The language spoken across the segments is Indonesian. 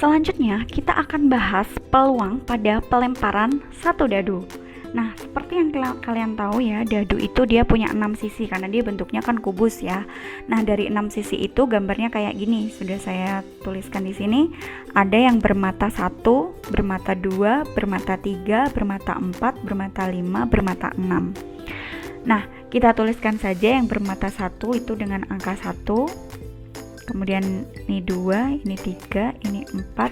Selanjutnya kita akan bahas peluang pada pelemparan satu dadu. Nah, seperti yang kalian tahu ya, dadu itu dia punya 6 sisi karena dia bentuknya kan kubus ya. Nah, dari 6 sisi itu gambarnya kayak gini. Sudah saya tuliskan di sini. Ada yang bermata 1, bermata 2, bermata 3, bermata 4, bermata 5, bermata 6. Nah, kita tuliskan saja yang bermata 1 itu dengan angka 1. Kemudian ini 2, ini 3, ini 4,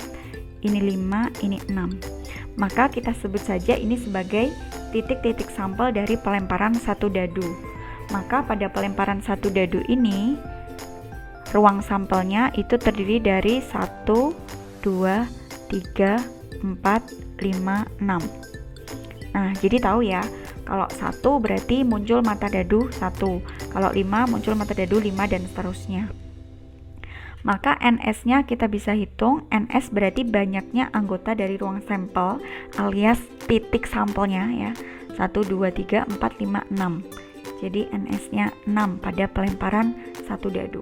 ini 5, ini 6. Maka kita sebut saja ini sebagai titik-titik sampel dari pelemparan satu dadu. Maka pada pelemparan satu dadu ini ruang sampelnya itu terdiri dari 1, 2, 3, 4, 5, 6. Nah, jadi tahu ya, kalau 1 berarti muncul mata dadu 1, kalau 5 muncul mata dadu 5 dan seterusnya. Maka NS-nya kita bisa hitung, NS berarti banyaknya anggota dari ruang sampel alias titik sampelnya ya. 1, 2, 3, 4, 5, 6. Jadi NS-nya 6 pada pelemparan satu dadu.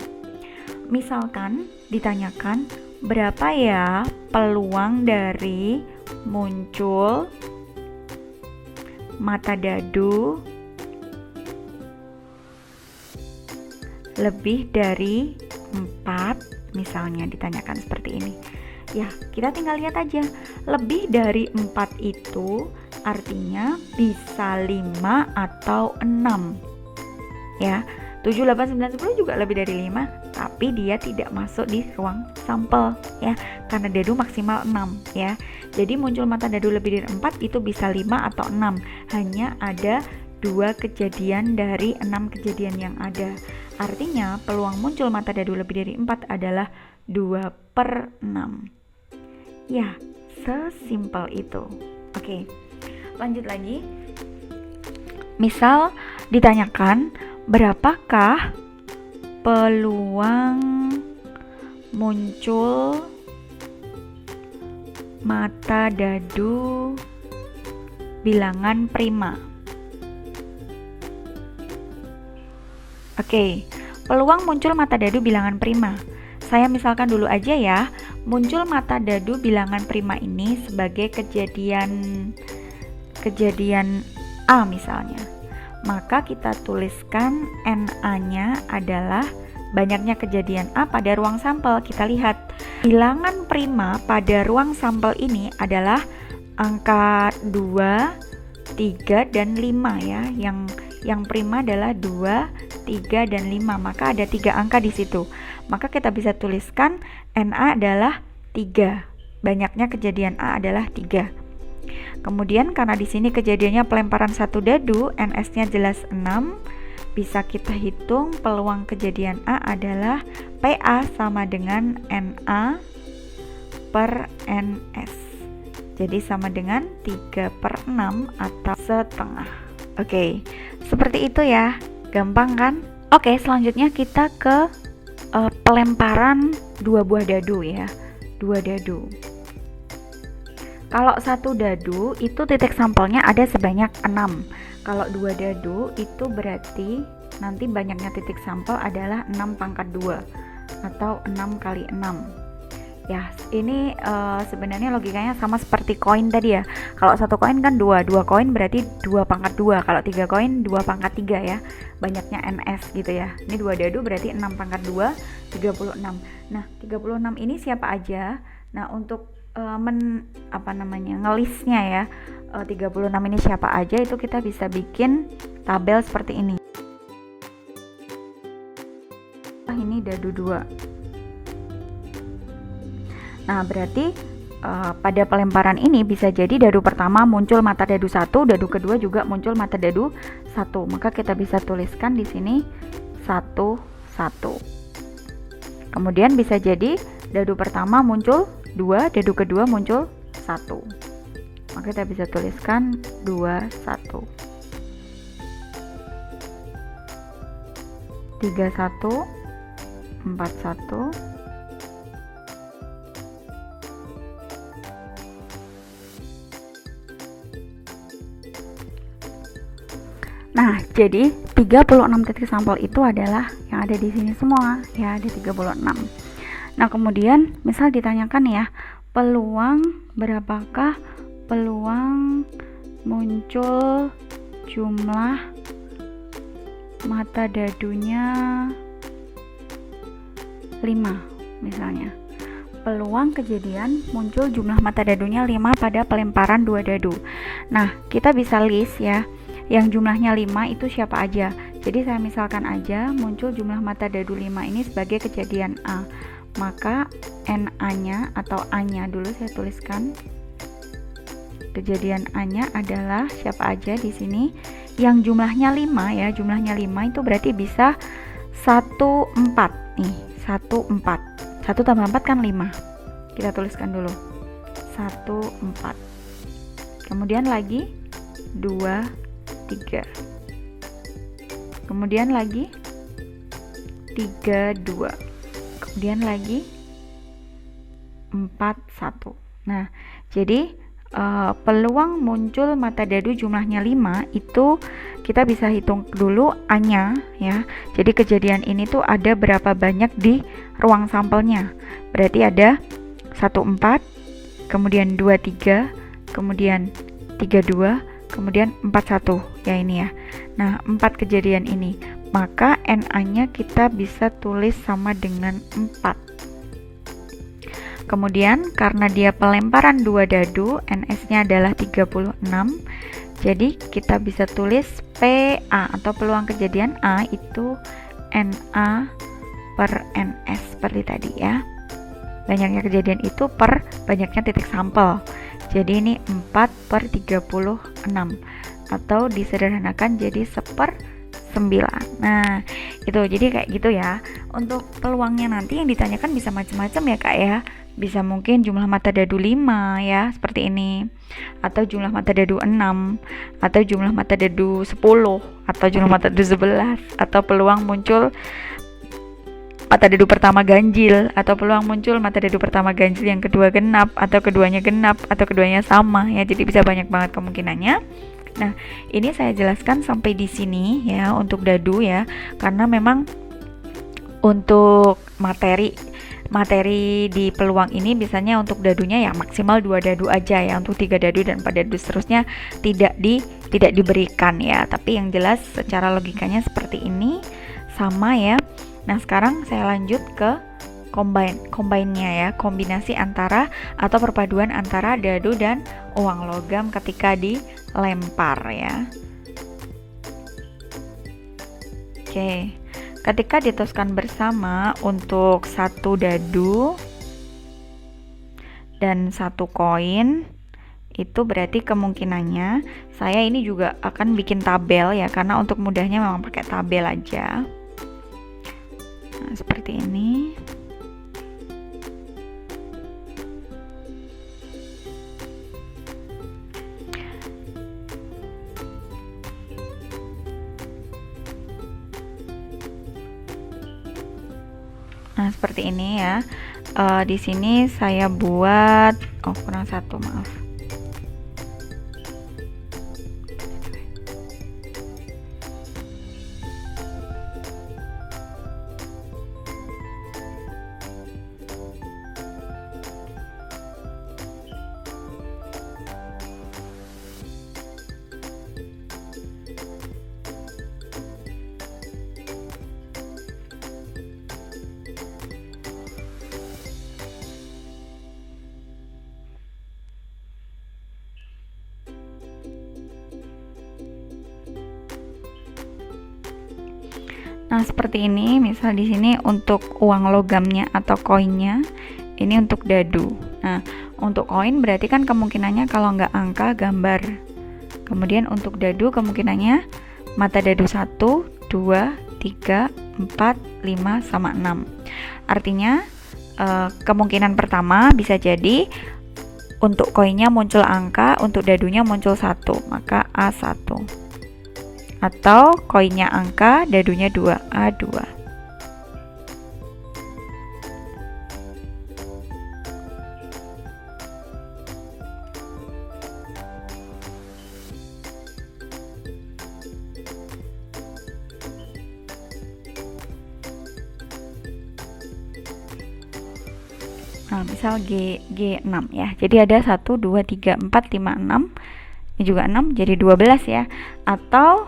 Misalkan ditanyakan berapa ya peluang dari muncul mata dadu lebih dari 4, misalnya ditanyakan seperti ini. Ya, kita tinggal lihat aja. Lebih dari 4 itu artinya bisa 5 atau 6. Ya, 7, 8, 9, 10 juga lebih dari 5, tapi dia tidak masuk di ruang sampel ya, karena dadu maksimal 6 ya. Jadi muncul mata dadu lebih dari 4 itu bisa 5 atau 6. Hanya ada 2 kejadian dari 6 kejadian yang ada. Artinya peluang muncul mata dadu lebih dari 4 adalah 2/6. Ya, sesimpel itu. Oke, lanjut lagi. Misal ditanyakan berapakah peluang muncul mata dadu bilangan prima. Oke, peluang muncul mata dadu bilangan prima. Saya misalkan dulu aja ya, muncul mata dadu bilangan prima ini sebagai kejadian A misalnya. Maka kita tuliskan NA-nya adalah banyaknya kejadian A pada ruang sampel. Kita lihat, bilangan prima pada ruang sampel ini adalah angka 2, 3, dan 5 ya. Yang prima adalah 2, 3, dan 5, maka ada 3 angka di situ. Maka kita bisa tuliskan NA adalah 3. Banyaknya kejadian A adalah 3. Kemudian karena di sini kejadiannya pelemparan satu dadu, NS-nya jelas 6. Bisa kita hitung peluang kejadian A adalah PA sama dengan NA per NS. Jadi sama dengan 3/6 atau setengah. Oke, seperti itu ya. Gampang kan? Oke, selanjutnya kita ke pelemparan 2 buah dadu ya. 2 dadu. Kalau satu dadu itu titik sampelnya ada sebanyak 6. Kalau 2 dadu itu berarti nanti banyaknya titik sampel adalah 6/2 atau 6 kali 6. Ya, ini sebenarnya logikanya sama seperti koin tadi ya. Kalau satu koin kan 2 koin berarti 2/2. Kalau 3 koin 2/3 ya. Banyaknya NS gitu ya. Ini 2 dadu berarti 6/2, 36. Nah, 36 ini siapa aja? Nah, untuk ngelisnya ya, 36 ini siapa aja itu kita bisa bikin tabel seperti ini. Ini dadu 2. Nah, berarti pada pelemparan ini bisa jadi dadu pertama muncul mata dadu 1, dadu kedua juga muncul mata dadu 1. Maka kita bisa tuliskan di sini 1, 1. Kemudian bisa jadi dadu pertama muncul 2, dadu kedua muncul 1. Maka kita bisa tuliskan 2, 1. 3, 1, 4, 1. Nah, jadi 36 titik sampel itu adalah yang ada di sini semua ya, ada 36. Nah, kemudian misal ditanyakan ya, peluang berapakah peluang muncul jumlah mata dadunya 5 misalnya. Peluang kejadian muncul jumlah mata dadunya 5 pada pelemparan 2 dadu. Nah, kita bisa list ya, yang jumlahnya 5 itu siapa aja. Jadi saya misalkan aja muncul jumlah mata dadu 5 ini sebagai kejadian A. Maka NA-nya atau A-nya dulu saya tuliskan. Kejadian A-nya adalah siapa aja di sini? Yang jumlahnya 5 ya, jumlahnya 5 itu berarti bisa 14 nih, 14. 1 tambah 4 kan 5. Kita tuliskan dulu. 14. Kemudian lagi 2, 3. Kemudian lagi 3, 2. Kemudian lagi 4, 1. Nah, jadi peluang muncul mata dadu jumlahnya 5 itu kita bisa hitung dulu A-nya ya. Jadi kejadian ini tuh ada berapa banyak di ruang sampelnya. Berarti ada 14, kemudian 23, kemudian 32, kemudian 41 ya ini ya. Nah, 4 kejadian ini. Maka NA-nya kita bisa tulis sama dengan 4. Kemudian karena dia pelemparan 2 dadu, NS-nya adalah 36. Jadi kita bisa tulis PA atau peluang kejadian A itu NA per NS seperti tadi ya. Banyaknya kejadian itu per banyaknya titik sampel. Jadi ini 4 per 36 atau disederhanakan jadi 1/9. Nah, itu jadi kayak gitu ya. Untuk peluangnya nanti yang ditanyakan bisa macam-macam ya Kak ya. Bisa mungkin jumlah mata dadu 5 ya, seperti ini. Atau jumlah mata dadu 6, atau jumlah mata dadu 10, atau jumlah mata dadu 11, atau peluang muncul mata dadu pertama ganjil, atau peluang muncul mata dadu pertama ganjil yang kedua genap, atau keduanya genap, atau keduanya sama ya. Jadi bisa banyak banget kemungkinannya. Nah, ini saya jelaskan sampai di sini ya untuk dadu ya, karena memang untuk materi di peluang ini biasanya untuk dadunya ya maksimal 2 dadu aja ya. Untuk 3 dadu dan 4 dadu seterusnya tidak diberikan ya. Tapi yang jelas secara logikanya seperti ini sama ya. Nah, sekarang saya lanjut ke combine-nya ya, kombinasi antara atau perpaduan antara dadu dan uang logam ketika dilempar ya. Oke. Ketika ditoskan bersama untuk 1 dadu dan 1 koin, itu berarti kemungkinannya saya ini juga akan bikin tabel ya, karena untuk mudahnya memang pakai tabel aja. Nah, seperti ini. Nah, seperti ini ya. Di sini saya buat kurang 1, maaf. Nah, seperti ini. Misal di sini untuk uang logamnya atau koinnya, ini untuk dadu. Nah, untuk koin berarti kan kemungkinannya kalau nggak angka gambar. Kemudian untuk dadu kemungkinannya mata dadu 1, 2, 3, 4, 5 sama 6. Artinya kemungkinan pertama bisa jadi untuk koinnya muncul angka, untuk dadunya muncul 1, maka A1. Atau koinnya angka, dadunya 2, A2. Nah, misal G6 ya. Jadi ada 1 2 3 4 5 6. Ini juga 6 jadi 12 ya. Atau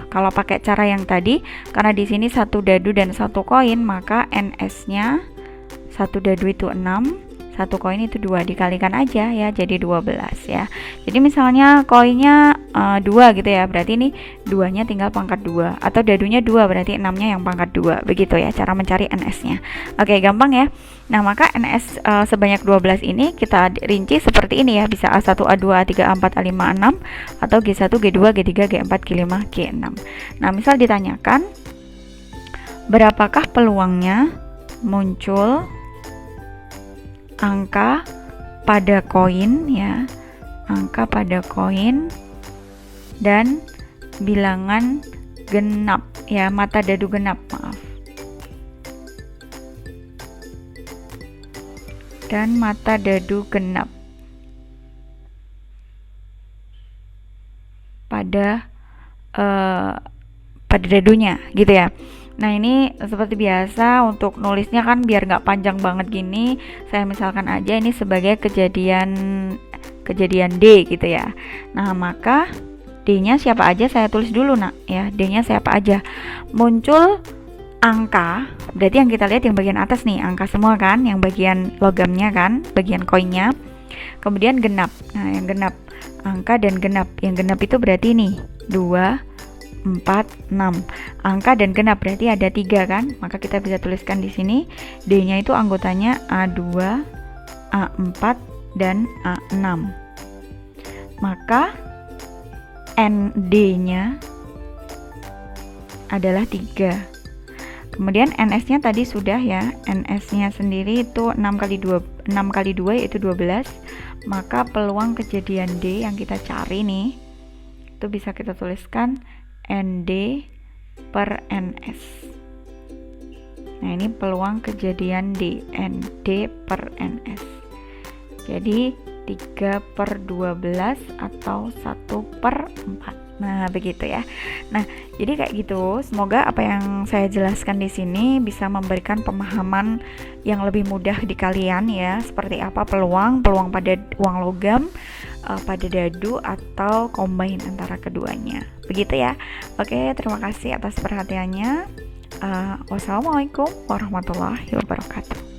kalau pakai cara yang tadi, karena di sini satu dadu dan satu koin, maka NS-nya satu dadu itu 6, satu koin itu 2, dikalikan aja ya, jadi 12 ya. Jadi misalnya koinnya 2 gitu ya, berarti ini 2-nya tinggal pangkat 2, atau dadunya 2 berarti 6-nya yang pangkat 2. Begitu ya cara mencari NS-nya. Oke, gampang ya. Nah, maka NS sebanyak 12 ini kita rinci seperti ini ya, bisa A1, A2, A3, A4, A5, A6, atau G1, G2, G3, G4, G5, G6. Nah, misal ditanyakan berapakah peluangnya muncul angka pada koin ya, angka pada koin dan bilangan genap ya, mata dadu genap, maaf, dan mata dadu genap pada dadunya gitu ya. Nah, ini seperti biasa untuk nulisnya kan biar nggak panjang banget gini, saya misalkan aja ini sebagai kejadian D gitu ya. Nah, maka D-nya siapa aja saya tulis dulu nak ya, D-nya siapa aja. Muncul angka, berarti yang kita lihat yang bagian atas nih, angka semua kan, yang bagian logamnya kan, bagian koinnya. Kemudian genap. Nah, yang genap, angka dan genap. Yang genap itu berarti nih 2 4, 6. Angka dan genap berarti ada 3 kan? Maka kita bisa tuliskan di sini D-nya itu anggotanya A2, A4, dan A6. Maka ND-nya adalah 3. Kemudian NS-nya tadi sudah ya. NS-nya sendiri itu 6 kali 2 yaitu 12. Maka peluang kejadian D yang kita cari nih itu bisa kita tuliskan ND per NS. Nah, ini peluang kejadian D, ND per NS. Jadi 3 per 12 atau 1 per 4. Nah, begitu ya. Nah, jadi kayak gitu. Semoga apa yang saya jelaskan di sini bisa memberikan pemahaman yang lebih mudah di kalian ya. Seperti apa peluang pada uang logam, pada dadu atau combine antara keduanya. Begitu ya. Oke, terima kasih atas perhatiannya. Wassalamualaikum warahmatullahi wabarakatuh.